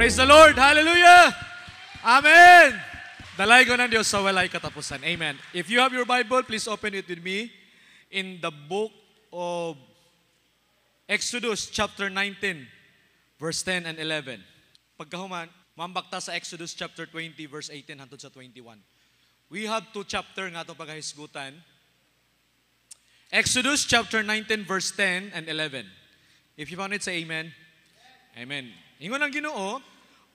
Praise the Lord! Hallelujah! Amen! Dalay ko ng Diyos sa walay katapusan. Amen. If you have your Bible, please open it with me in the book of Exodus chapter 19, verse 10 and 11. Pagkahuman, mambakta sa Exodus chapter 20, verse 18 hangtod sa 21. We have two chapter nga itong pagkahisgutan. Exodus chapter 19, verse 10 and 11. If you found it, say amen. Amen. Ingon ang Ginoo,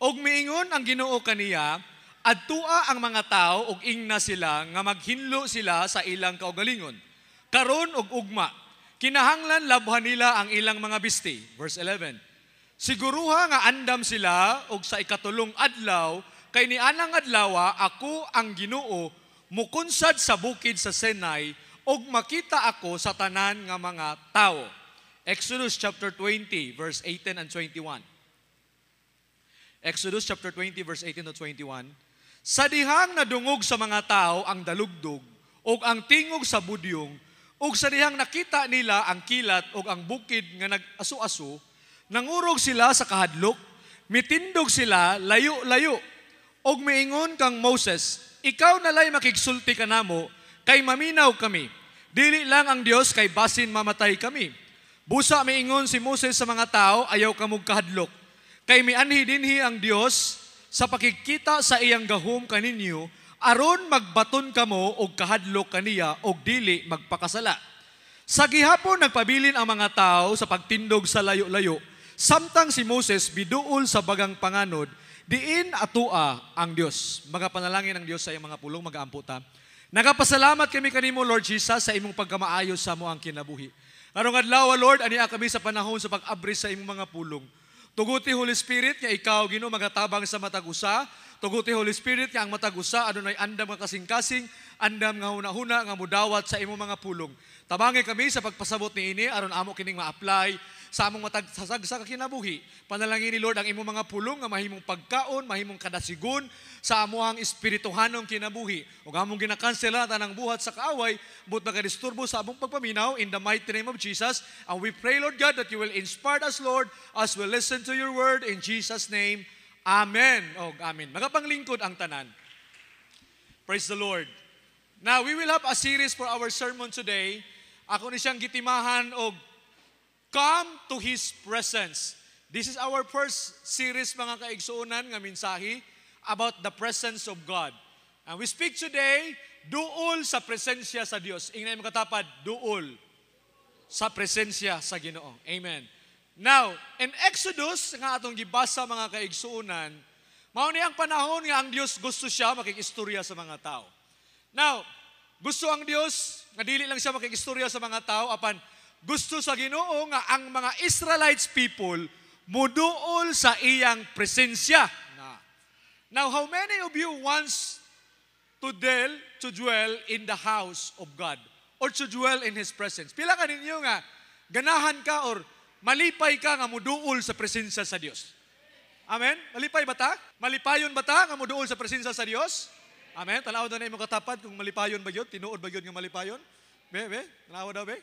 og miingon ang Ginoo kaniya, adtua ang mga tao og ingna sila nga maghinlo sila sa ilang kaugalingon. Karon og ugma, kinahanglan labhan nila ang ilang mga bisti. Verse 11. Siguruha nga andam sila og sa ikatulong adlaw, kay nianang adlawa ako ang Ginoo mukunsad sa bukid sa Sinai og makita ako sa tanan nga mga tao. Exodus chapter 20, verse 18 and 21. Exodus chapter 20, verse 18 to 21. Sa dihang nadungog sa mga tao ang dalugdog, o ang tingog sa budyong, o sa dihang nakita nila ang kilat o ang bukid nga nag-aso-aso, nangurog sila sa kahadlok, mitindog sila layo-layo, o miingon kang Moses, ikaw nalay makigsulti ka namo, kay maminaw kami. Dili lang ang Dios kay basin mamatay kami. Busa miingon si Moses sa mga tao, ayaw kamog kahadlok. Kay mianhi dinhi ang Dios sa pakikita sa iyang gahom kaninyo, aron magbaton kamo og kahadlok kaniya og dili magpakasala. Sa gihapon nagpabilin ang mga tao sa pagtindog sa layo-layo, samtang si Moses biduol sa bagang panganod, diin atua ang Dios. Magapanalangin ang Dios sa iyang mga pulong, mag-aamputa. Nagapasalamat kami kanimo, Lord Jesus, sa imong pagkamaayos sa mo ang kinabuhi. Karong adlaw, Lord, ania kami sa panahon sa pag-abri sa imong mga pulong. Tuguti Holy Spirit, nga ikaw, Ginoo, magatabang sa matag-usa. Tuguti Holy Spirit, nga ang matag-usa, adunay andam nga kasing-kasing, andam nga huna-huna, nga mudawat sa imong mga pulong. Tabangi kami sa pagpasabot ni ini, aron amo kining ma-apply sa among matagsasag sa kinabuhi. Panalangin ni Lord ang imong mga pulong, nga mahimong pagkaon, mahimong kadasigon, sa amuhang espirituhanong kinabuhi. Ug among ginakansela tanang buhat sa kaaway, but makadisturbo sa among pagpaminaw, in the mighty name of Jesus. And we pray, Lord God, that you will inspire us, Lord, as we listen to your word, in Jesus' name. Amen. O amen. Magapanglingkod ang tanan. Praise the Lord. Now, we will have a series for our sermon today. Ako ni siyang gitimahan og Come to His Presence. This is our first series, mga kaigsuunan, nga mensahe about the presence of God. And we speak today, duol sa presensya sa Dios. Ingnan mo katapad, duol sa presensya sa Ginoo. Amen. Now, in Exodus, nga atong gibasa, mga kaigsuunan, mao ni ang panahon nga ang Dios gusto siya makikistorya sa mga tao. Now, gusto ang Dios, nga dili lang siya makikistorya sa mga tao, apan gusto sa Ginoo nga ang mga Israelites people muduol sa iyang presensya. Now, how many of you wants to dwell in the house of God or to dwell in His presence? Pila ka ninyo nga ganahan ka or malipay ka nga muduol sa presensya sa Dios? Amen? Malipay ba ta? Malipayon ba ta nga muduol sa presensya sa Dios? Amen? Tanaw daw na imong katapat kung malipayon ba yun? Tinuod ba yun nga malipayon? Be? Tanaw daw be?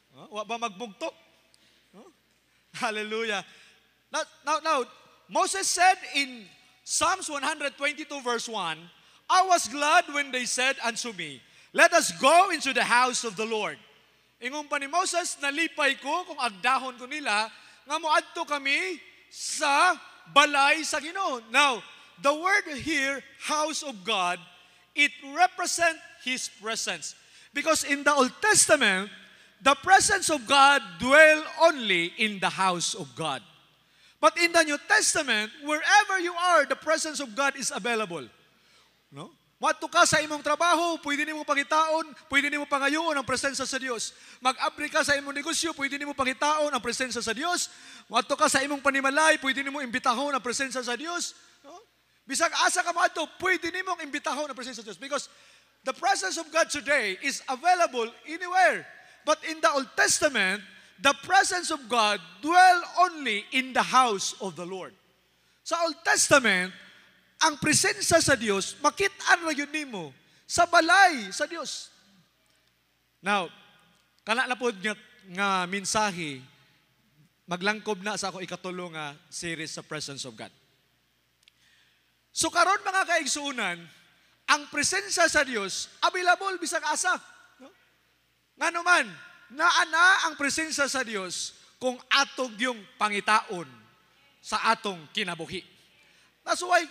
Wa ba magbugtok? Hallelujah. Now, Moses said in Psalms 122 verse 1, I was glad when they said unto me, let us go into the house of the Lord. Ingon pa ni Moses, nalipay ko kung agdahon ko nila, nga moadto kami sa balay sa Ginoo. Now, the word here, house of God, it represents His presence. Because in the Old Testament, the presence of God dwell only in the house of God. But in the New Testament, wherever you are, the presence of God is available. No? Mato ka sa imong trabaho, pwede nimo pangitaon, pwede nimo pangayoon ang presensya sa Dios. Mag-abri ka sa imong negosyo, pwede nimo pangitaon ang presensya sa Dios. Mato ka sa imong panimalay, pwede nimo imbitahon ang presensya sa Dios. No? Bisag asa ka maadto, pwede nimo imbitahon ang presensya sa Dios because the presence of God today is available anywhere. But in the Old Testament, the presence of God dwell only in the house of the Lord. Sa Old Testament, ang presensya sa Dios, makit-an ra yun nimo sa balay sa Dios. Now, kana na po nga mensahe, maglangkob na sa ako ikatulong nga series sa presence of God. So karon mga kaigsuunan, ang presensya sa Dios available bisag asa. No? Ngano man, naana ang presensya sa Dios kung atong yung pangitaon sa atong kinabuhi. That's why,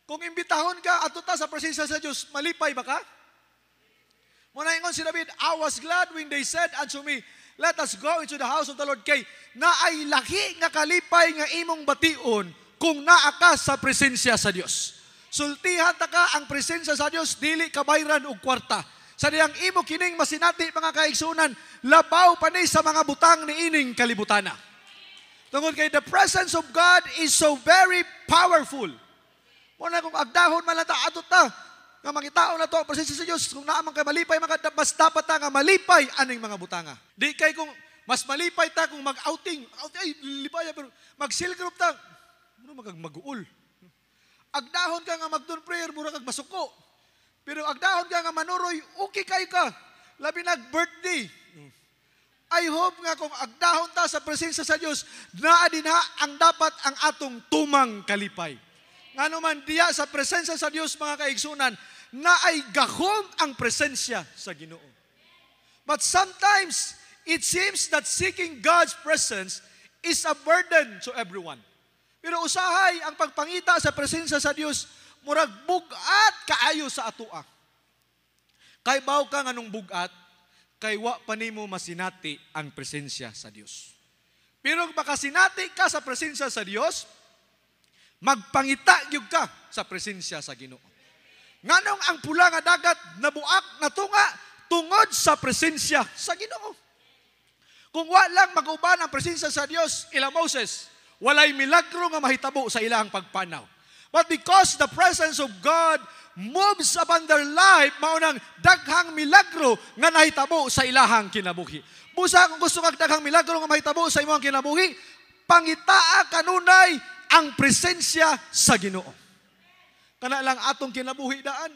kung imbitahon ka ato ta sa presensya sa Dios, malipay ba ka? Muna ingon si David, I was glad when they said unto me, let us go into the house of the Lord. Kay na ay laki nga kalipay nga imong bation kung naa ka sa presensya sa Dios. Sultihan ta ka ang presensya sa Dios, dili kabayran og kwarta. Sa diyang imo kining masinati mga kaigsunan, labaw pa ni sa mga butang ni ining kalibutana. Tungod kay the presence of God is so very powerful. Muna kung agdahon man lang ta, ato ta, nga makitaon na to ang presensya sa Diyos, kung naamang kay malipay, mas dapat ta nga malipay aning mga butanga. Di kay kung mas malipay ta kung mag-outing, ay, lipay, pero mag-silk group ta, mag-uul. Agdahon ka nga mag-doon prayer, mura kag masuko. Pero agdahon ka nga manuroy, okay kay ka. Labi nag-birthday. I hope nga kung agdahon ta sa presensya sa Diyos, naa din ha ang dapat ang atong tumang kalipay. Nga naman diya sa presensya sa Diyos mga kaigsunan, na ay gahom ang presensya sa Ginoo. But sometimes, it seems that seeking God's presence is a burden to everyone. Pero usahay ang pagpangita sa presensya sa Dios murag bugat kaayo sa atoa. Kay baw ka nganong bugat, kay wa pa nimo masinati ang presensya sa Dios. Pero kung makasinati ka sa presensya sa Dios, magpangita gyud ka sa presensya sa Ginoo. Nganong ang pula nga dagat nabuak natunga tungod sa presensya sa Ginoo. Kung wa lang mag-uban ang presensya sa Dios, ila Moses, walay milagro nga mahitabo sa ilahang pagpanaw. But because the presence of God moves upon their life, maunang daghang milagro nga nahitabo sa ilahang kinabuhi. Busa kung gusto kag daghang milagro nga mahitabo sa imong kinabuhi, pangitaa kanunay ang presensya sa Ginoo. Kana lang atong kinabuhi daan.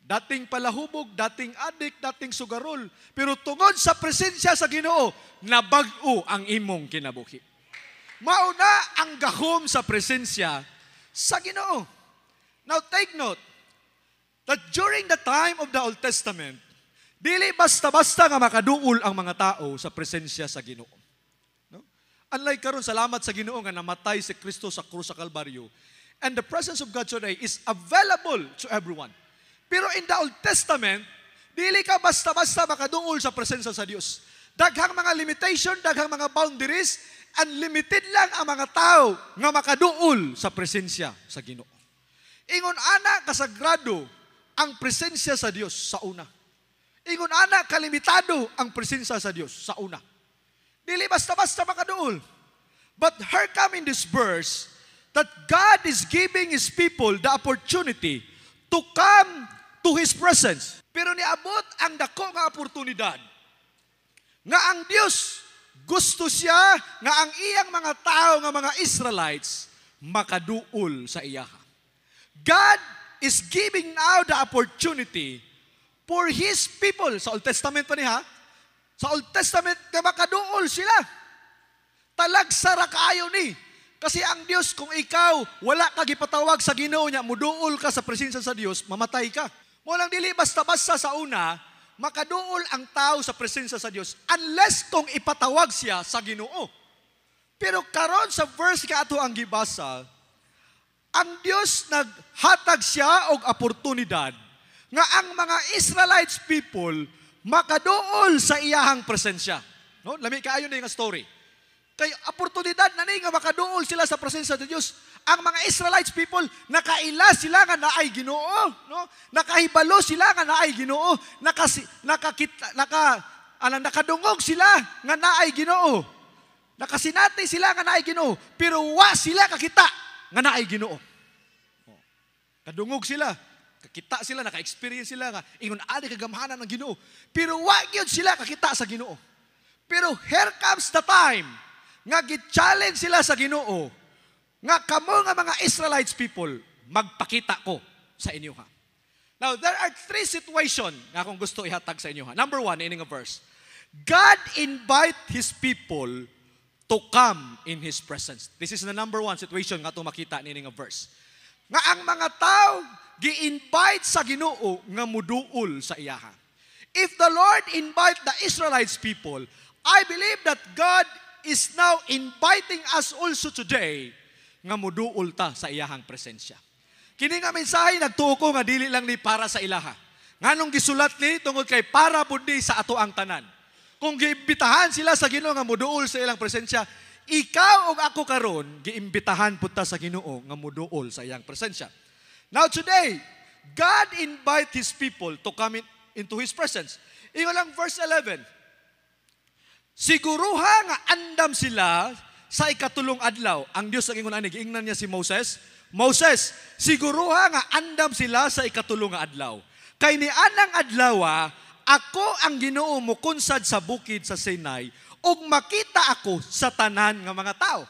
Dating palahubog, dating adik, dating sugarol. Pero tungod sa presensya sa Ginoo, nabag-o ang imong kinabuhi. Mauna ang gahom sa presensya sa Ginoo. Now take note that during the time of the Old Testament, dili basta-basta nga makaduol ang mga tao sa presensya sa Ginoo. No? Unlike karon, salamat sa Ginoo nga namatay si Kristo sa krus sa Kalbaryo. And the presence of God today is available to everyone. Pero in the Old Testament, dili ka basta-basta makaduol sa presensya sa Dios. Daghang mga limitation, daghang mga boundaries, unlimited lang ang mga tao nga makaduol sa presensya sa Ginoo. Ingon ana kasagrado ang presensya sa Dios sa una. Ingon ana kalimitado ang presensya sa Dios sa una. Dili basta-basta makaduol. But here come in this verse that God is giving His people the opportunity to come to His presence. Pero niabot ang dako nga oportunidad nga ang Dios gusto siya nga ang iyang mga tao nga mga Israelites makaduol sa iyaha. God is giving now the opportunity for His people. Sa Old Testament pa niya, sa Old Testament nga makaduol sila. Talagsara kaayo ni. Kasi ang Diyos, kung ikaw wala ka gipatawag sa Ginoo niya, muduol ka sa presensya sa Diyos, mamatay ka. Walang dili basta-basta sa una, makaduol ang tao sa presensya sa Diyos unless kung ipatawag siya sa Ginoo. Pero karon sa verse ka ato ang gibasa, ang Diyos naghatag siya og oportunidad nga ang mga Israelites people makaduol sa iyahang presensya. No? Lami kaayo na yung story. Kay oportunidad na ni nga makaduol sila sa presensya ng Diyos. Ang mga Israelites people, nakaila sila nga naay Ginoo, no? Nakahibalo sila nga naay Ginoo, nakadungog sila nga naay Ginoo. Nakasinati sila nga naay Ginoo, pero wa sila kakita nga naay Ginoo. Kadungog sila, kakita sila, naka-experience sila nga ingon ani kagamhanan ng Ginoo, pero wa gyud sila kakita sa Ginoo. Pero here comes the time nga gi-challenge sila sa Ginoo nga kamo nga mga Israelites people magpakita ko sa inyo ha. Now there are three situations nga akong gusto ihatag sa inyo ha. Number one, ining a verse. God invite His people to to come in His presence. This is the number one situation nga itong makita nini nga verse. Nga ang mga tao, gi-invite sa Ginoo nga muduol sa iyaha. If the Lord invite the Israelites people, I believe that God is now inviting us also today nga muduol ta sa iyahang presensya. Kini nga mensahe nagtuo ko nga dili lang ni para sa ilaha. Nganong gisulat ni tungod kay para pud ni sa ato ang tanan. Kung giimbitahan sila sa Ginoo nga muduol sa ilang presensya, ikaw ug ako karon giimbitahan pud ta sa Ginoo nga muduol sa iyang presensya. Now today, God invite His people to come into His presence. Ingon lang verse 11. Siguruha nga andam sila sa ikatulong adlaw. Ang Dios ang ingon ani giingnan niya si Moses. Moses, siguruha nga andam sila sa ikatulong nga adlaw. Kay ni anang adlaw, ako ang Ginoo mo kunsad sa bukid sa Sinai ug makita ako sa tanan nga mga tao.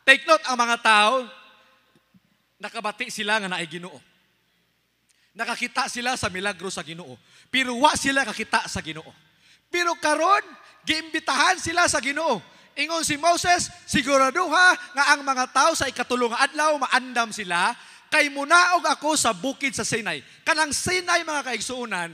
Take note, ang mga tao nakabati sila nga naay Ginoo. Nakakita sila sa milagro sa Ginoo. Pero wa sila kakita sa Ginoo. Pero karon giimbitahan sila sa Ginoo. Ingon si Moses, siguraduha nga ang mga tao sa ikatulong nga adlaw maandam sila kay munaog ako sa bukid sa Sinai. Kanang Sinai mga kaigsuunan,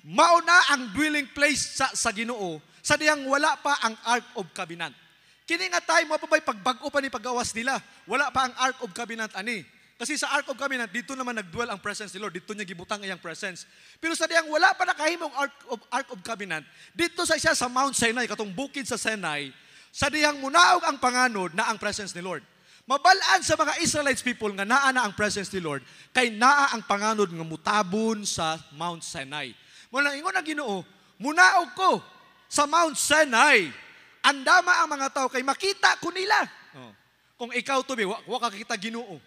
mauna ang dwelling place sa Ginoo sa diyang wala pa ang Ark of Covenant. Kini nga tayo mo pa ba'y pagbag-o pa ni paggawas nila. Wala pa ang Ark of Covenant ani. Kasi sa Ark of Covenant, dito naman nagdwell ang presence ni Lord. Dito niya gibutang iyang presence. Pero sa diyang wala pa nakahimong Ark of Covenant, dito sa isa sa Mount Sinai, katong bukid sa Sinai, sa diyang munaog ang panganod na ang presence ni Lord. Mabalaan sa mga Israelites people nga naa na ang presence ni Lord, kay naa ang panganod nga mutabon sa Mount Sinai. Muna ingon ang Ginoo, munaog ko sa Mount Sinai. Andama ang mga tao kay makita ko nila. Kung ikaw to be, wa ka kita Ginoo.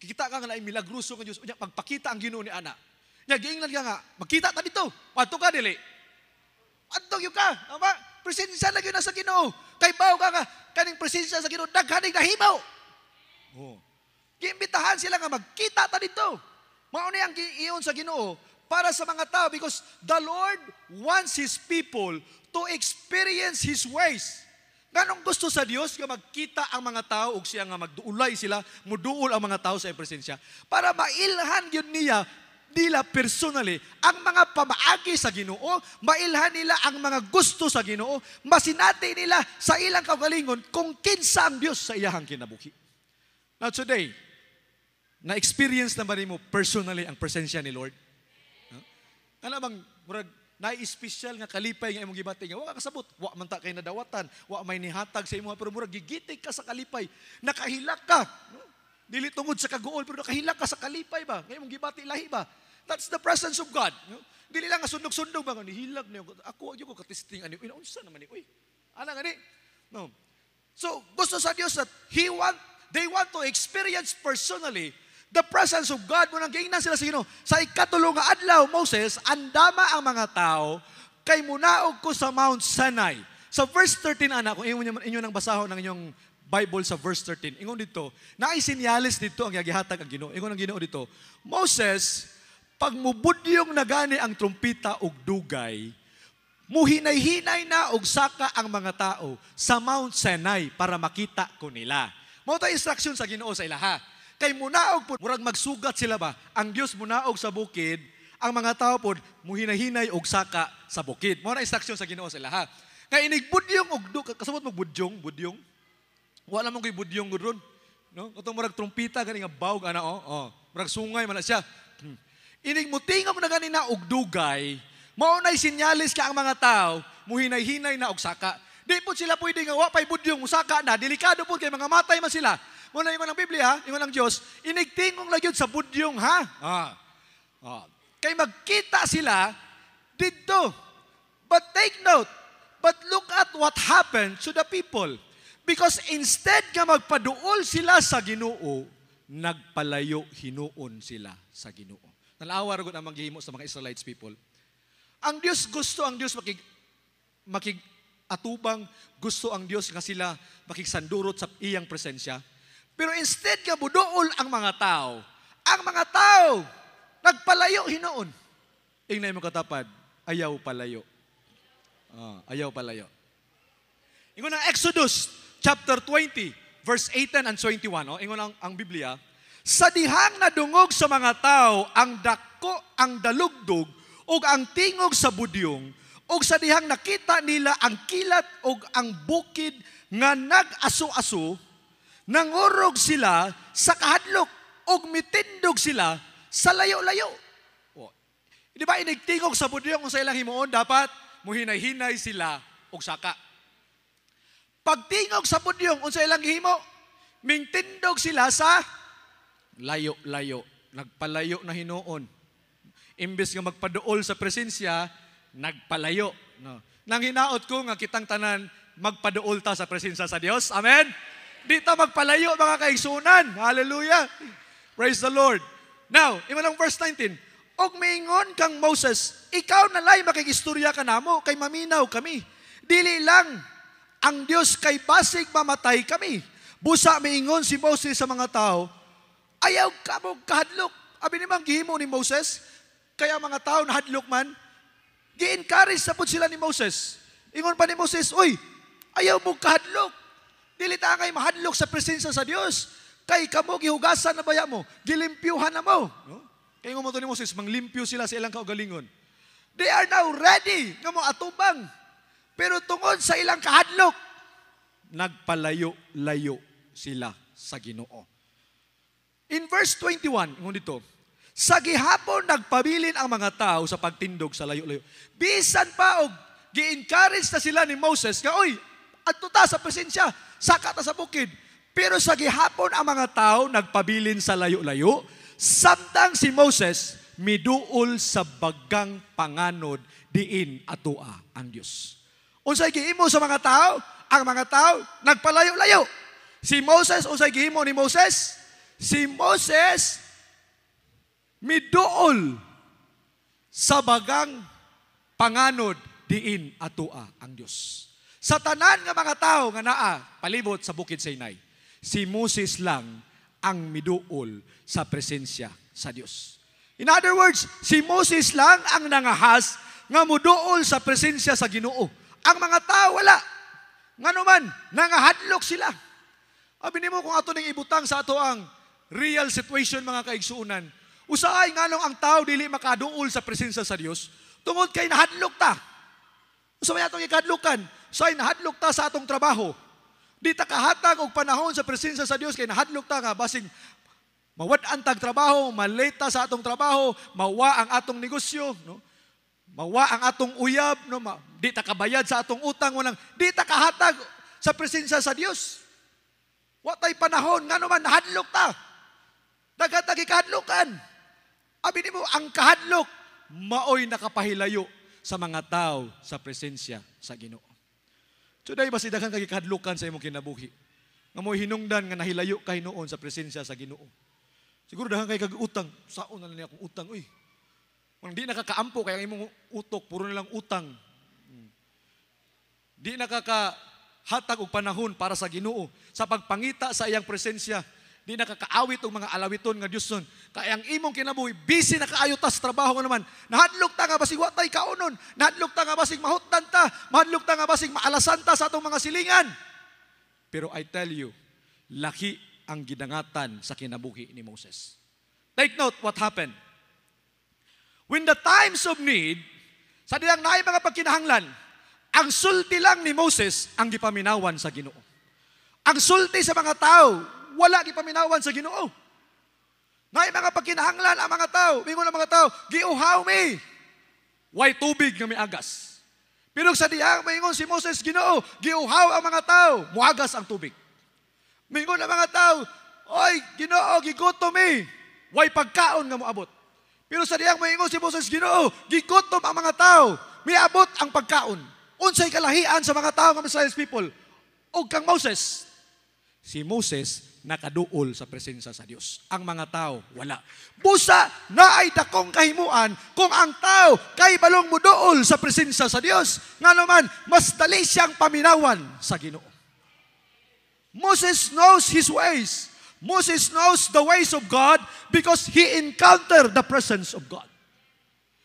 Kikita ka nga na milagruso ng Diyos. Unya, pagpakita ang Ginoo ni ana. Nya, giingnan ka nga, magkita ta dito. Pato ka, dili. Pato yun ka. Ama, presensya na yun na sa Ginoo. Kay baw ka nga, kaning presensya sa Ginoo, daghaning nahimaw. Giimbitahan sila nga, magkita ta dito. Mauna ang iyon sa Ginoo para sa mga tao because the Lord wants His people to experience His ways. Ganong gusto sa Dios nga magkita ang mga tao ug siya nga magduulay sila, muduol ang mga tao sa iyang presensya para mailhan gyud niya nila personally ang mga pamaagi sa Ginoo, mailhan nila ang mga gusto sa Ginoo, masinati nila sa ilang kaugalingon kung kinsa ang Dios sa iyang kinabuhi. Now today, na-experience na ba nimo personally ang presensya ni Lord? Ano bang murag na-special nga kalipay nga imong gibati nga wa kasabot, wa man ta kay nadawatan, wa may nihatag sa imong pero murag gigitik ka sa kalipay, nakahilak ka. Dili tungod sa kaguol pero nakahilak ka sa kalipay ba? Nga imong gibati lahi ba? That's the presence of God. Dili lang nga sundog-sundog ba ni hilag niyo. Ako ko katesting ani, unsa naman ni? Uy. Ana gani? No. So, gusto sa Dios that they want to experience personally the presence of God. Munang giingnan sila sa Ginoo. Sa ikatulong nga adlaw, Moses, andama ang mga tao kay munaog ko sa Mount Sinai. Sa verse 13, anak, kung inyo nang basahon ng inyong Bible sa verse 13, ingon dito, naisinyalis dito ang yagihatag ang Ginoo. Ingon ang Ginoo dito, Moses, pag mubudyong na gani ang trumpita og dugay, muhinay-hinay na og saka ang mga tao sa Mount Sinai para makita ko nila. Mao ta instruction sa Ginoo sa ilaha. Kay munaog po, murag magsugat sila ba? Ang Dios munaog sa bukid, ang mga tao po muhinay-hinay og saka sa bukid. Mao na instruction sa Ginoo sa ilaha. Kay inigbudyong og dugay, kasabot mo budyong. Wala man koy budyong gudron, no? Katong murag trumpita gani nga bawg ana murag sungay man na siya. Inig mutingom na gani na og dugay, mao nay sinyalis ka ang mga tao, muhinay-hinay na og saka. Di po sila pwede nga wa pay budyong usaka na, delikado po kay mga matay man sila. Muna ingon ang Biblia, ingon ang Dios, inigtingong lang yun sa budyong ha. Kay magkita sila dito. But take note, but look at what happened to the people. Because instead nga magpaduol sila sa Ginoo, nagpalayo hinuon sila sa Ginoo. Nalawa ra gud ang maghimo sa mga Israelites people. Ang Dios gusto ang Dios atubang, gusto ang Dios nga sila makigsandurot sa iyang presensya. Pero instead nga buduol ang mga tao nagpalayo hinuon. Ingnay mo katapad, ayaw palayo. Ayaw palayo. Ingon ang Exodus chapter 20, verse 18 and 21. Ingon ang Biblia, sa dihang nadungog sa mga tao ang dako, ang dalugdog, o ang tingog sa budyong, o sa dihang nakita nila ang kilat o ang bukid nga nag-aso-aso, nangurog sila sa kahadlok, o mitindog sila sa layo-layo. Di ba inigtingog sa budyong kung sa ilang himuon, dapat muhinay-hinay sila og saka. Pagtingog sa budyong kung sa ilang himo, mingtindog sila sa layo-layo. Nagpalayo na hinuon. Imbes nga magpaduol sa presensya, nagpalayo. No. Nang hinaot ko nga kitang tanan, magpaduol ta sa presensya sa Dios. Amen? Di ta magpalayo mga kaigsunan. Hallelujah. Praise the Lord. Now, imanang verse 19. Og maingon kang Moses, ikaw nalay makigistorya ka namo, kay maminaw kami. Dili lang ang Dios kay basig mamatay kami. Busa maingon si Moses sa mga tao, ayaw ka mo kahadlok. Abi nimang gihimo ni Moses, kaya mga tao nahadlok man, gi-encourage sa pud sila ni Moses. Ingon pa ni Moses, uy, ayaw mo kahadlok. Dili ta kay mahadlok sa presensya sa Dios. Kay kamo gihugasan na baya mo, gilimpyuhan na mo. No? Kaya nga mo to ni Moses, manglimpyo sila sa ilang kaugalingon. They are now ready nga mo atubang. Pero tungod sa ilang kahadlok, nagpalayo-layo sila sa Ginoo. In verse 21, ngun dito, sa gihapon nagpabilin ang mga tao sa pagtindog sa layo-layo. Bisan pa og gi-encourage na sila ni Moses, nga oy, adto ta sa presensya, saka ta sa bukid. Pero sa gihapon ang mga tao nagpabilin sa layo-layo, samtang si Moses miduol sa bagang panganod diin atua ang Dios. Unsay gihimo sa mga tao? Ang mga tao nagpalayo-layo. Si Moses, unsay gihimo ni Moses? Si Moses miduol sa bagang panganod diin atua ang Dios. Sa tanan nga mga tao nga naa palibot sa bukid Sinai, si Moses lang ang miduol sa presensya sa Dios. In other words, si Moses lang ang nangahas nga muduol sa presensya sa Ginoo. Ang mga tao wala. Ngano man, nangahadlok sila. Abi nimo kung ato ning ibutang sa ato ang real situation mga kaigsuunan. Usahay nganong ang tao dili makaduol sa presensya sa Dios tungod kay nahadlok ta. Usay atong ikadlukan, say nahadlok ta sa atong trabaho. Di ta kahatag og panahon sa presensya sa Dios kay nahadlok ta nga basig mawad-an tag trabaho, maleta sa atong trabaho, mawa ang atong negosyo, no? Mawa ang atong uyab, no? Di ta kabayad sa atong utang, walang di ta kahatag sa presensya sa Dios. Wa tay panahon ngano man nahadlok ta. Dagatag ikahadlokan. Abi nimo ang kahadlok maoy nakapahilayo sa mga tao sa presensya sa Ginoo. Today basi daghan kay kahadlokan sa imong kinabuhi. Nga mo hinungdan nga nahilayo ka hinuon sa presensya sa Ginoo. Siguro daghan kay kag utang, saon na niya akong utang uy. Kung di nakakaampo kaya imong utok puro na lang utang. Di nakakahatag og panahon para sa Ginoo sa pagpangita sa iyang presensya. Di nakakaawit og mga alawiton nga Diyoson. Kaya ang imong kinabuhi busy na kaayo ta sa trabaho nga naman. Nahadlok ta nga basig wa tay kaunon, nahadlok ta nga basig mahutdan ta, mahadlok ta nga basig maalasan ta sa atong mga silingan. Pero I tell you, laki ang gidangatan sa kinabuhi ni Moses. Take note what happened. When the times of need, sa diyang naay mga pagkinahanglan, ang sulti lang ni Moses ang gipaminawan sa Ginoo. Ang sulti sa mga tao, wala gipaminawan sa Ginoo. Naay mga pagkinahanglan ang mga tao, mingon ang mga tao, giuhaw mi. Way tubig nga miagas. Pero sa diyang mingon si Moses, Ginoo, giuhaw ang mga tao, muagas ang tubig. Mingon ang mga tao, oy, Ginoo, gigutom mi. Way pagkaon nga moabot. Pero sa diyang mingon si Moses, Ginoo, gigutom ang mga tao, miabot ang pagkaon. Unsay kalahian sa mga tao nga Messiah's people? O kang Moses. Si Moses nakaduol sa presensya sa Dios. Ang mga tao, wala. Busa na ay dakong kahimuan kung ang tao kay balong muduol sa presensya sa Dios. Nga naman, mas dali siyang paminawan sa Ginoo. Moses knows his ways. Moses knows the ways of God because he encountered the presence of God.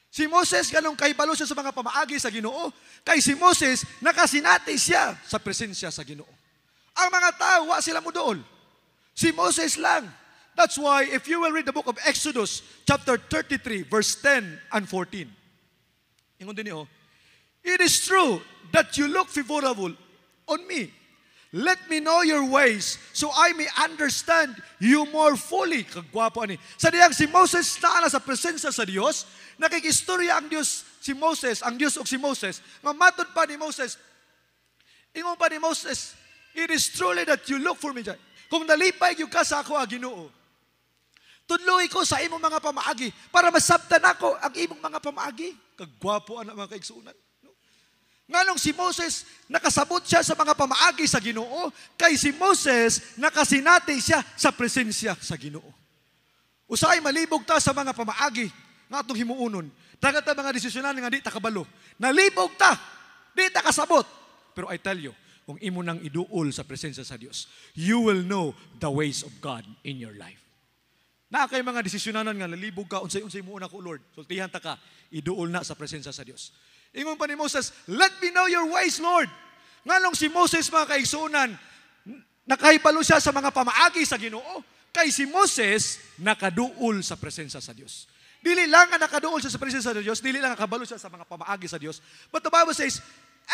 Si Moses, ganong kaibalo siya sa mga pamaagi sa Ginoo. Kay si Moses, nakasinati siya sa presensya sa Ginoo. Ang mga tao, wa sila muduol. Si Moses lang. That's why, if you will read the book of Exodus, chapter 33, verse 10 and 14. Ingon din niyo, it is true that you look favorable on me. Let me know your ways so I may understand you more fully. Kagwapo ani. Sa diyang si Moses na sa presensya sa Dios, nakikistorya ang Dios si Moses, ang Dios og si Moses. Nga matod pa ni Moses, ingon pa ni Moses, it is truly that you look for me. Kung nalipay yung ka sa ako, Ginoo, tudloy ko sa imong mga pamaagi para masabtan ako ang imong mga pamaagi. Kagwapo ang mga kaigsuunan. No? Nganong si Moses, nakasabot siya sa mga pamaagi sa Ginoo, kay si Moses, nakasinati siya sa presensya sa Ginoo. Usay malibog ta sa mga pamaagi nga atong himuunon. Dagat ta mga desisyonan nga di ta kabalo. Nalibog ta, di ta kasabot. Pero I tell you, kung imo nang iduol sa presensya sa Dios, you will know the ways of God in your life. Na kay mga desisyonanan nga nalibog ka unsay muuna ko Lord. Sultihan ta ka iduol na sa presensya sa Dios. Ingon pa ni Moses, let me know your ways, Lord. Nganong si Moses mga kaigsunan, nakahibalo siya sa mga pamaagi sa Ginoo, kay si Moses nakaduol sa presensya sa Dios. Dili lang nga nakaduol siya sa presensya sa Dios, dili lang nakabalo siya sa mga pamaagi sa Dios. But the Bible says,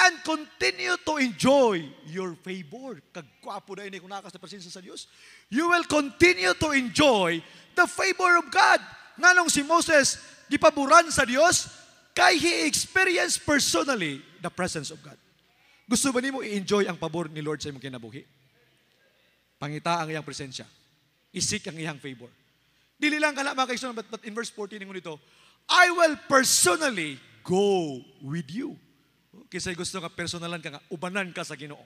and continue to enjoy your favor. Kagwapo na ini kung nakas na presensya sa Dios. You will continue to enjoy the favor of God. Nganong si Moses gipaboran sa Dios kay he experienced personally the presence of God. Gusto ba nimo i-enjoy ang pabor ni Lord sa imong kinabuhi? Pangita ang iyang presensya. Isik ang iyang favor. Dili lang kana mga kaigsunan, but in verse 14 ningon dito, I will personally go with you. Kisay gusto nga personalan ka nga, ubanan ka sa Ginoo.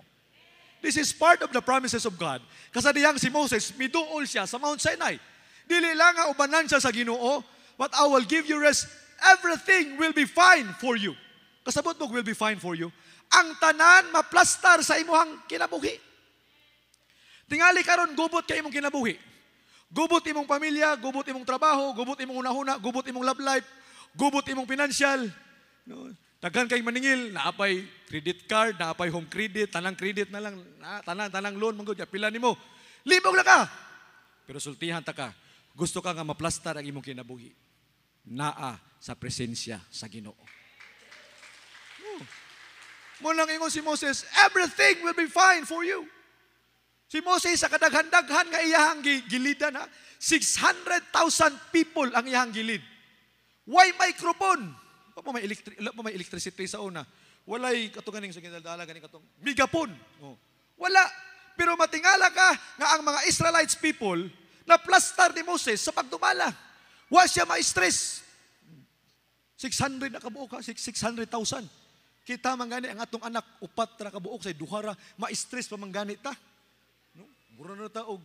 This is part of the promises of God. Kasadiyang si Moses, miduol siya sa Mount Sinai. Dili lang nga ubanan siya sa Ginoo, but I will give you rest. Everything will be fine for you. Kasabot mo will be fine for you. Ang tanan maplastar sa imuhang kinabuhi. Tingali karon gubot kay imong kinabuhi. Gubot imong pamilya, gubot imong trabaho, gubot imong unahuna, gubot imong love life, gubot imong financial. No? Daghan kay maningil, naapay credit card, naapay home credit, tanang credit na lang, tanang loan, manggod, pila nimo. Libog na ka. Pero sultihan ta ka, gusto ka nga maplastar ang imong kinabuhi. Naa sa presensya sa Ginoo. Mo lang ingon si Moses, everything will be fine for you. Si Moses sa kadaghan-daghan nga iyahang gilidan ha, 600,000 people ang iyahang gilid. Why microphone? May electricity sa una. Walay katuganing sa ginaldala, ganing katong megapon. Oh. Wala. Pero matingala ka nga ang mga Israelites people na plastar ni Moses sa pagdumala. Wa siya ma-stress. 600 na kabuok ha, 600,000. Kita man gani ang atong anak, upat na kabuok sa duhara, ma-stress pa man gani ta. No? Mura na ta og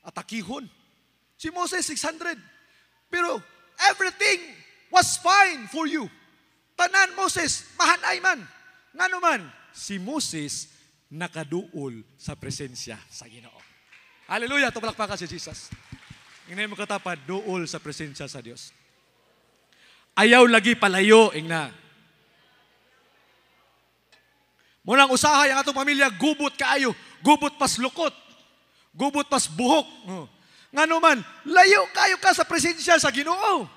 atakihon. Si Moses 600. Pero everything was fine for you. Tanan Moses, mahanay man. Ngano man, si Moses nakaduol sa presensya sa Ginoo. Hallelujah, tumalakpakan si Jesus. Ingnan mo katapad, duol sa presensya sa Dios. Ayaw lagi palayo, ingna. Munang usahay ang atong pamilya, gubot kaayo, gubot pas lukot, gubot pas buhok. Ngano man, layo kayo ka sa presensya sa Ginoo.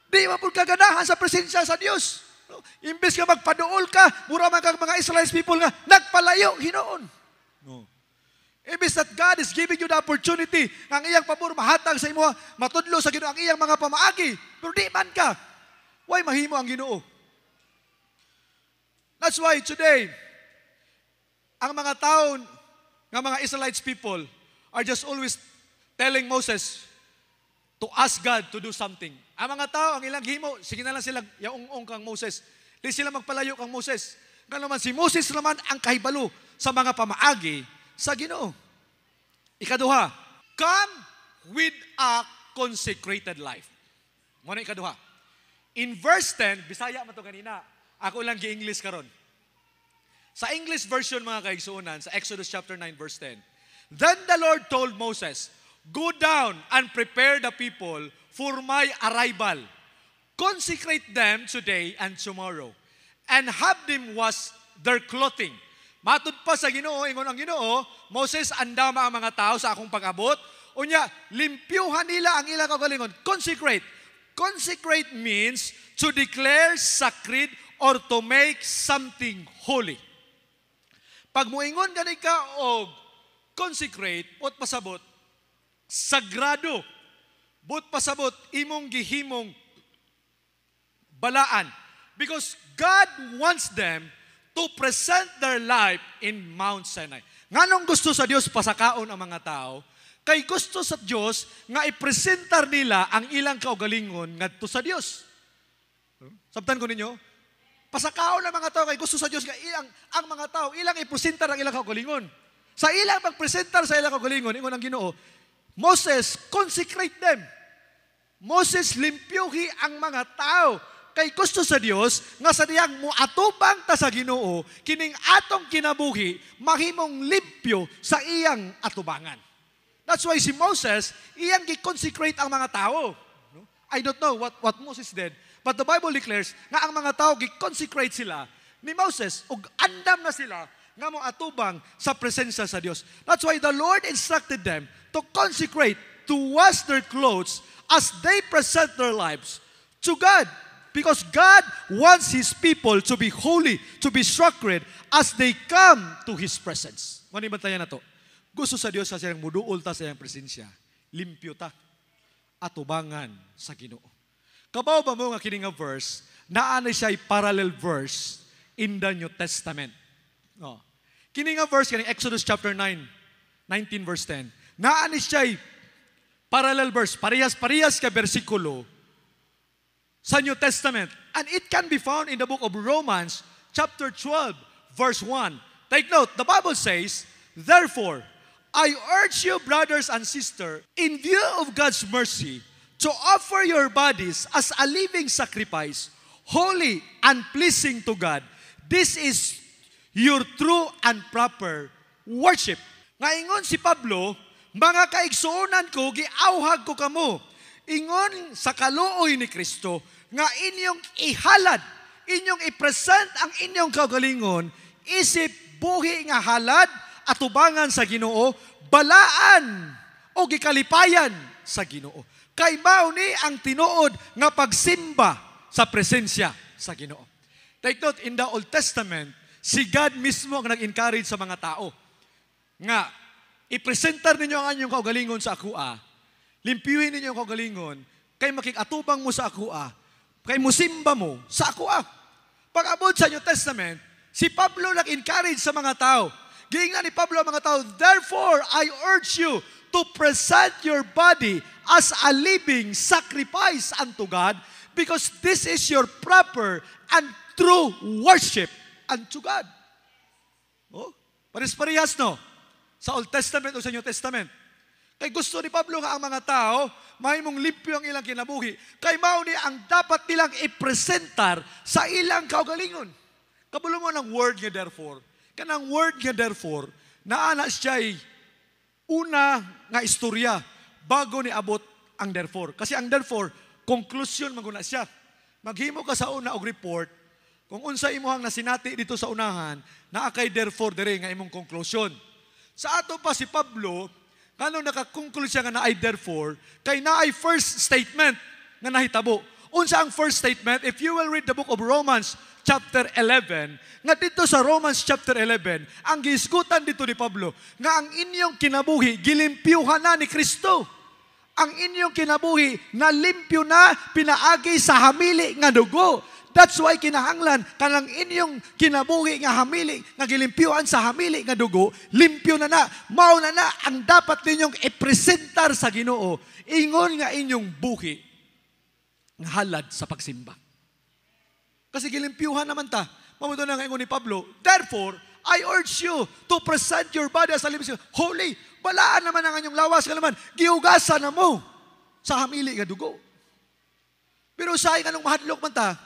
Di mapud kaganahan sa presensya sa Dios. No? Imbes ka magpaduol ka, mura man kang mga Israelite people nga, nagpalayo, hinoon. No. Imbes that God is giving you the opportunity, ang iyang pabor mahatag sa imo, matudlo sa Ginoo ang iyang mga pamaagi, pero di man ka. Why mahimo ang Ginoo? That's why today, ang mga taon, ng mga Israelites people, are just always telling Moses to ask God to do something. Ang mga tao, ang ilang himo, sige na lang sila yaong kang Moses. Di sila magpalayo kang Moses. Kaya naman si Moses naman ang kahibalo sa mga pamaagi sa Ginoo. Ikaduha, come with a consecrated life. Muna ikaduha. In verse 10, Bisaya mo ito kanina, ako lang gi-English karon. Sa English version mga kaigsuunan, sa Exodus chapter 9 verse 10, then the Lord told Moses, go down and prepare the people for my arrival. Consecrate them today and tomorrow, and have them wash their clothing. Matud pa sa Ginoo, ingon ang Ginoo, Moses, andama ang mga tao sa akong pag-abot. Unya, limpyuhan nila ang ilang kaugalingon. Consecrate. Consecrate means to declare sacred or to make something holy. Pag muingon gani ka og consecrate, pot pasabot, sagrado, but pasabot, imong gihimong balaan. Because God wants them to present their life in Mount Sinai. Nganong gusto sa Dios pasakaon ang mga tao? Kay gusto sa Dios nga ipresentar nila ang ilang kaugalingon ngadto sa Dios. Sabtan ko ninyo? Pasakaon ang mga tao kay gusto sa Dios nga ang mga tao ilang ipresentar ang ilang kaugalingon. Sa ilang magpresentar sa ilang kaugalingon, ingon ang Ginoo, Moses, consecrate them. Moses, limpyuhi ang mga tao. Kay gusto sa Dios nga sa diyang muatubang ta sa Ginoo kining atong kinabuhi mahimong limpyo sa iyang atubangan. That's why si Moses, iyang gi-consecrate ang mga tao. I don't know what Moses did, but the Bible declares nga ang mga tao gi-consecrate sila ni Moses ug andam na sila nga mo atubang sa presensya sa Dios. That's why the Lord instructed them to consecrate, to wash their clothes as they present their lives to God. Because God wants His people to be holy, to be sacred as they come to His presence. Mani bantayan na to. Gusto sa Dios sa siyang muduol ta sa iyang presensya. Limpyo ta. Atubangan sa Ginoo. Kabaw ba mo nga kini nga verse, naana siya parallel verse in the New Testament. No. Kini nga verse kani Exodus chapter 9, 19 verse 10. Naana siya parallel verse, parehas-parehas ka bersikulo sa New Testament. And it can be found in the book of Romans chapter 12 verse 1. Take note, the Bible says, therefore, I urge you, brothers and sisters, in view of God's mercy, to offer your bodies as a living sacrifice, holy and pleasing to God. This is your true and proper worship. Ngayon si Pablo, mga kaigsuonan ko, giauhag ko kamo. Ingon sa kaluoy ni Kristo, nga inyong ihalad, inyong ipresent ang inyong kaugalingon, isip buhi nga halad, atubangan sa Ginoo, balaan o gikalipayan sa Ginoo. Kay mao ni ang tinuod nga pagsimba sa presensya sa Ginoo. Take note, in the Old Testament, si God mismo ang nag-encourage sa mga tao nga ipresentar ninyo ang inyong kaugalingon sa akua, limpyuhin ninyo ang kaugalingon, kay makikatubang mo sa akua, kay musimba mo sa akua. Pag-abot sa New Testament, si Pablo nag-encourage sa mga tao. Giingnan ni Pablo ang mga tao, therefore, I urge you to present your body as a living sacrifice unto God because this is your proper and true worship unto God. Oh, pares-parehas no? Sa Old Testament o sa New Testament. Kay gusto ni Pablo nga ang mga tao, mahimong limpyo ang ilang kinabuhi. Kay mao ni ang dapat nilang ipresentar sa ilang kaugalingon. Kabulo mo ng word nga therefore. Kanang word nga therefore, naana siya'y una nga istorya bago ni abot ang therefore. Kasi ang therefore, conclusion maguna siya. Maghimo ka sa una og report, kung unsa imuhang nasinati dito sa unahan, naa kay therefore dire nga imong conclusion. Sa ato pa si Pablo, kanong nakakonclude siya nga naay therefore, kay naay first statement nga nahitabo. Unsa ang first statement? If you will read the book of Romans chapter 11, nga dito sa Romans chapter 11, ang giisgutan dito ni Pablo, nga ang inyong kinabuhi, gilimpyuhan na ni Kristo. Ang inyong kinabuhi, nalimpyo na, pinaagi sa hamili nga dugo. That's why kinahanglan, kanang inyong kinabuhi nga hamili, nga gilimpyuhan sa hamili nga dugo, limpyo na na, mao na na, ang dapat ninyong ipresentar sa Ginoo, ingon nga inyong buhi, nga halad sa pagsimba. Kasi gilimpyuhan naman ta. Mamuto na ngayon ni Pablo, therefore, I urge you to present your body as a living sacrifice, holy. Balaan naman ang inyong lawas, kalaman, giugasan na mo sa hamili nga dugo. Pero sa kanong mahadlok man ta,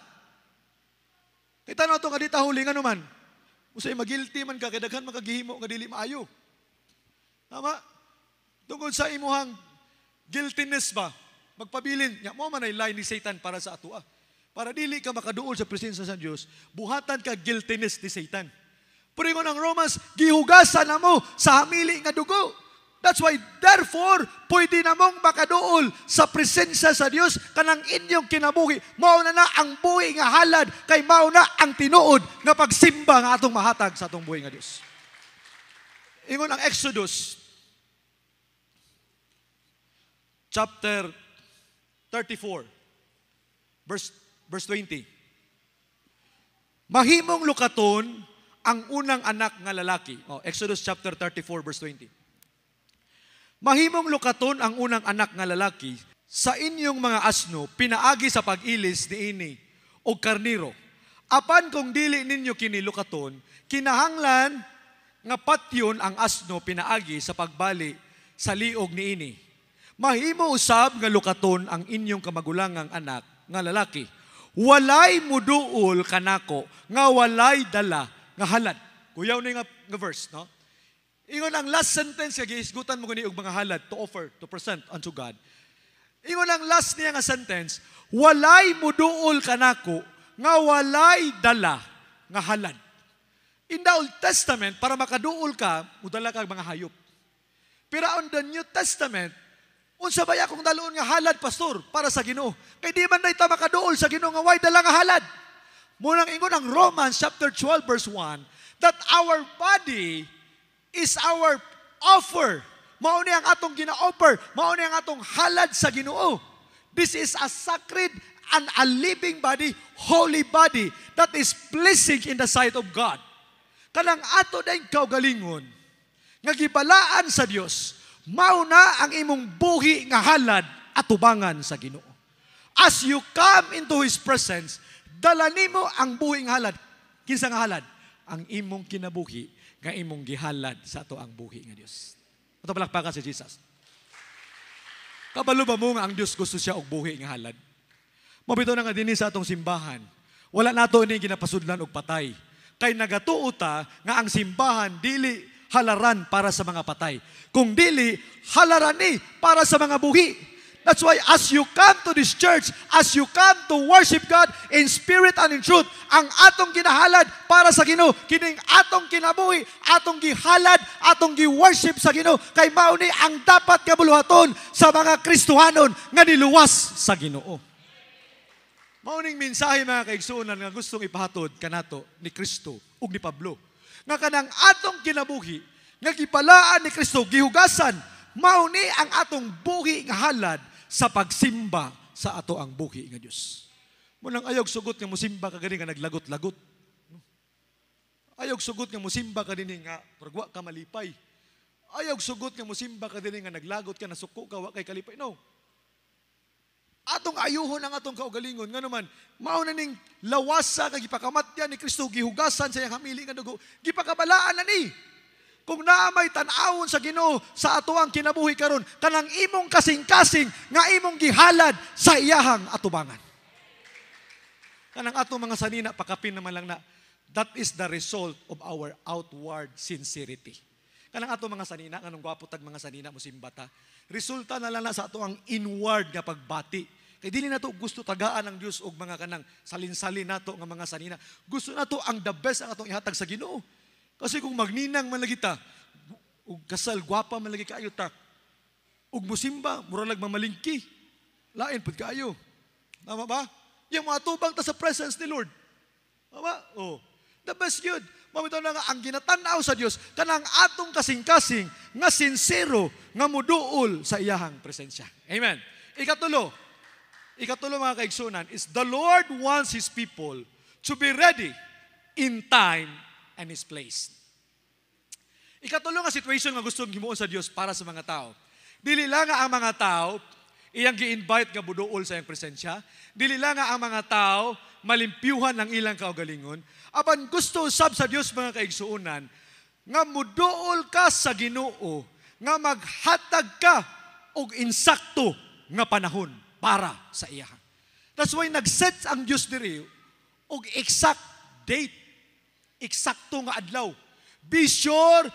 kita na ito nga di tahuli nga naman, usay magilty man ka, kadaghan magagihimo nga dili maayo. Tama? Tungkol sa imuhang guiltiness ba, magpabilin, nga mo man ay lie ni Satan para sa atua. Para dili ka makaduol sa presensya sa Diyos, buhatan ka guiltiness ni Satan. Pero ingon ang Romans, gihugasan na mo sa hamili nga dugo. That's why, therefore, pwede na mong makaduol sa presensya sa Dios kanang inyong kinabuhi. Mao na ang buhi nga halad, kay mao na ang tinuod nga pagsimba nga atong mahatag sa atong buhi nga Dios. Ingon ang Exodus, chapter 34, verse 20. Mahimong lukaton ang unang anak nga lalaki. Exodus chapter 34, verse 20. Mahimong lukaton ang unang anak nga lalaki sa inyong mga asno, pinaagi sa pag-ilis ni ini o karniro. Apan kung dili ninyo kini lukaton, kinahanglan nga patyon ang asno pinaagi sa pagbali sa liog ni ini. Mahimo usab nga lukaton ang inyong kamagulangang anak nga lalaki. Walay muduol kanako nga walay dala nga halad. Kuyaw na nga verse, no? Ingon ang last sentence nga gihisgutan mo gani og mga halad to offer, to present unto God. Ingon ang last niya nga sentence, walay muduol kanako nga walay dala nga halad. In the Old Testament, para makaduol ka, mudala ka mga hayop. Pero on the New Testament, unsa ba akong daloon nga halad, pastor, para sa Ginoo? Kay di man ta makaduol sa Ginoo nga way dala nga halad. Munang ingon ang Romans chapter 12 verse 1 that our body is our offer. Mao ni ang atong gina-offer, mao ni ang atong halad sa Ginoo. This is a sacred and a living body, holy body that is pleasing in the sight of God. Kanang ato dayng kaugalingon nga gibalaan sa Dios, mao na ang imong buhi nga halad at tubangan sa Ginoo. As you come into His presence, dala nimo ang buhi nga halad. Kinsa nga halad? Ang imong kinabuhi nga imong gihalad sa ato ang buhi nga Dios. Ato palakpakan si Jesus. Kabalo ba mo nga ang Dios gusto siya og buhi nga halad? Mabito na nga dinhi sa atong simbahan. Wala nato ini ginapasudlan og patay. Kay nagatuo ta nga ang simbahan dili halaran para sa mga patay. Kung dili, halaran ni para sa mga buhi. That's why as you come to this church, as you come to worship God in spirit and in truth, ang atong ginahalad para sa Ginoo, kining atong kinabuhi, atong gihalad, atong gi-worship sa Ginoo, kay mao ni ang dapat kabuluhaton sa mga Kristohanon nga niluwas sa Ginoo. Mao ning mensahe mga kaigsuonan nga gustong ipahatod kanato ni Kristo ug ni Pablo. Nga kanang atong kinabuhi, nga gipalaan ni Kristo, gihugasan, mao ni ang atong buhi nga halad sa pagsimba sa ato ang buhi nga Dios. Munang ayog sugot nga mosimba ka gani nga naglagot-lagot. Ayog sugot nga mosimba ka dinhi nga pergwa ka malipay. Ayog sugot nga mosimba ka dinhi nga naglagot ka nasuko ka wa kay kalipay. No. Atong ayuhon ang atong kaugalingon nga naman mao na ning lawasa kag gipakamatyan ni Kristo, gihugasan sa iyang hamili nga dugo, gipakabalaan na ni. Kung naamay tan-awon sa Ginoo sa atoang kinabuhi karon, kanang imong kasing-kasing nga imong gihalad sa iyahang atubangan. Kanang atong mga sanina pakapin naman lang na that is the result of our outward sincerity. Kanang atong mga sanina, kanang gwapo tag mga sanina mo simbata, resulta na lang na sa atoang inward nga pagbati. Kay dili nato gusto tagaan ng Dios og mga kanang salin-salin nato nga mga sanina. Gusto nato ang the best ang atong ihatag sa Ginoo. Kasi kung magninang man lagi ta, ug kasal gwapa man lagi kaayo ta, ug musimba mura lag mamalingki, lain pud kaayo. Tama ba? Yung mga tubang ta sa presence ni Lord. Tama? Oh. The best yun. Mamito na nga ang ginatanaw sa Dios kanang atong kasing-kasing nga sincero nga muduol sa iyahang presensya. Amen. Ikatulo mga kaigsunan is the Lord wants His people to be ready in time and His place. Ikatulo nga situation nga gustong himuon sa Dios para sa mga tao. Dili lang nga ang mga tao iyang gi-invite nga buduol sa iyang presensya. Dili lang nga ang mga tao malimpyuhan ng ilang kaugalingon. Apan gusto usab sa Dios mga kaigsuonan nga muduol ka sa Ginoo, nga maghatag ka og insakto nga panahon para sa iya. That's why nag-set ang Dios diri og exact date, eksakto nga adlaw. Be sure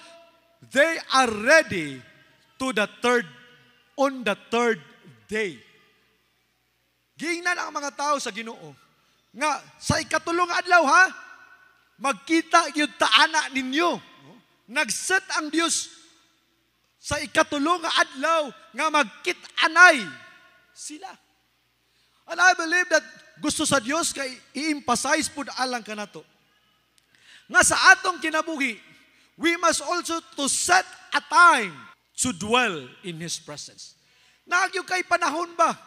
they are ready on the third day. Giingnan ang mga tao sa Ginoo nga sa ikatulong adlaw ha, magkita yun taana ninyo. Nagset ang Dios sa ikatulo nga adlaw nga magkit-anay sila. And I believe that gusto sa Dios kay i-emphasize pud alang kanato nga sa atong kinabuhi, we must also to set a time to dwell in His presence. Nagyo kay panahon ba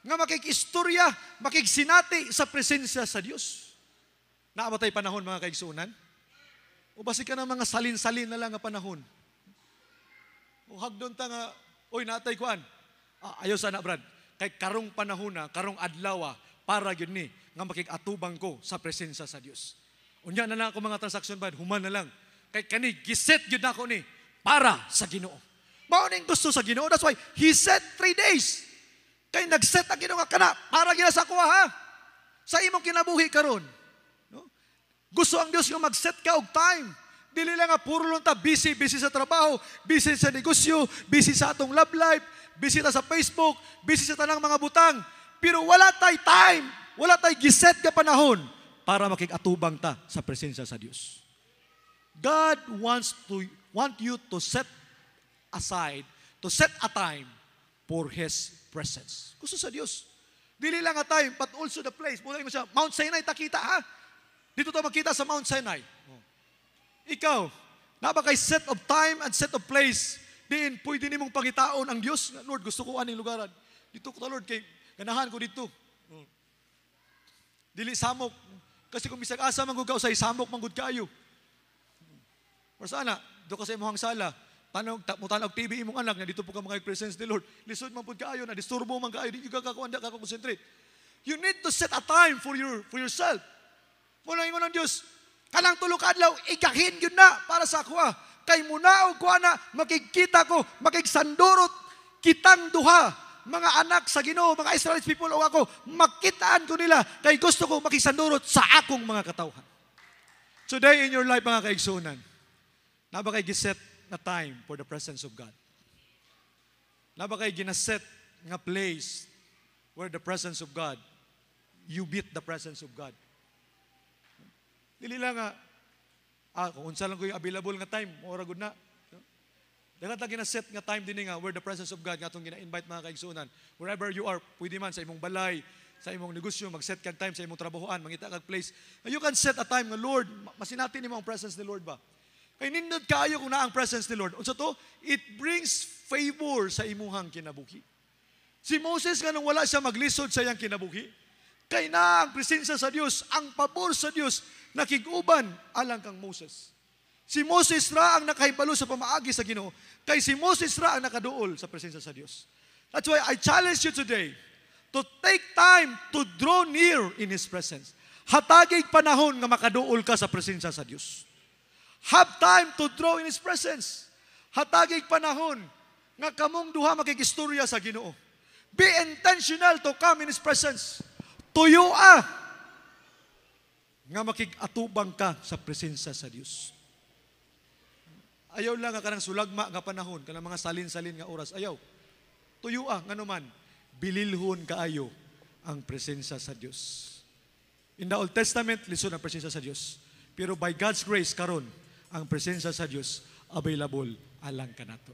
nga makikistorya, makiksinati sa presensya sa Dios? Naamatay panahon mga kaigsunan? O basi ka ng mga salin-salin na lang nga panahon? O hagdon ta nga, oy natay kuan. Ayaw sana brad, kay karong panahon na, karong adlaw para yun ni, nga makikatubang ko sa presensya sa Dios. Unya na lang ako mga transaction bad, human na lang. Kay kani, giset yun na ako ni, para sa Ginoo. Mao ning gusto sa Ginoo, that's why He set 3 days. Kay nag-set ang Ginoo nga kana, para gina sa kuha ha. Sa imong kinabuhi karon. No? Gusto ang Dios nga mag-set ka og time. Dili lang nga puro lang ta busy sa trabaho, busy sa negosyo, busy sa atong love life, busy ta sa Facebook, busy sa tanang mga butang. Pero wala tay time, wala tay giset ka panahon para makikatubang ta sa presensya sa Dios. God want you to set aside, to set a time for His presence. Gusto sa Dios. Dili lang nga time, but also the place. Muna mo siya, Mount Sinai, takita ha? Dito tayo makita sa Mount Sinai. Ikaw, na ba kay set of time and set of place, diin, pwede nimong pangitaon ang Diyos. Lord, gusto ko aning lugaran. Dito ko Lord, kay ganahan ko dito. Dili samok. Kasi kung bisag asa manggugaw sa isamok manggud kayo. Or sana, do kasi imong sala, tanog TV imong anak, na dito po ka mga presence ni Lord. Lisod man pud kaayo, na disturbo man kaayo, di ka kakuanda ka concentrate. You need to set a time for yourself. Muna ingon ng Diyos, kanang tulo ka adlaw, ikahin yun na para sa kuha. Kay muna o kuha na, makikita ko, makigsandurot, kitang duha, mga anak sa Ginoo, mga Israelite people o ako, makitaan ko nila, kay gusto ko makisandurot sa akong mga katawhan. Today in your life, mga kaigsunan, na ba kay giset na time for the presence of God? Na ba kay ginaset nga place where the presence of God, you meet the presence of God? Dili lang nga, kung unsa lang ko yung available nga time, ora good na. Dagat lang gina-set nga time din nga where the presence of God nga itong gina-invite mga kaigsunan. Wherever you are, pwede man sa imong balay, sa imong negosyo, mag-set kag time sa imong trabahoan, mangita kag place. You can set a time nga, Lord, masinatin nimo ang presence ni Lord ba? Kay nindot kaayo kung na ang presence ni Lord. Unsa to? It brings favor sa imuhang kinabuhi. Si Moses nga nung wala siya maglisod sa iyang kinabuhi, kay na ang presensya sa Dios, ang pabor sa Dios, nakiguban alang kang Moses. Si Moses ra ang nakahibalo sa pamaagi sa Ginoo, kay si Moses ra ang nakaduol sa presensya sa Dios. That's why I challenge you today to take time to draw near in His presence. Hatagig panahon nga makaduol ka sa presensya sa Dios. Have time to draw in His presence. Hatagig panahon nga kamong duha makikistorya sa Ginoo. Be intentional to come in His presence. Tuyo nga makig-atubang ka sa presensya sa Dios. Ayaw lang nga kanang sulagma nga panahon, kanang mga salin-salin nga oras. Ayaw. Tuyo nga naman, bililhon kaayo ang presensya sa Dios. In the Old Testament, lisod ang presensya sa Dios. Pero by God's grace karon, ang presensya sa Dios available alang kanato.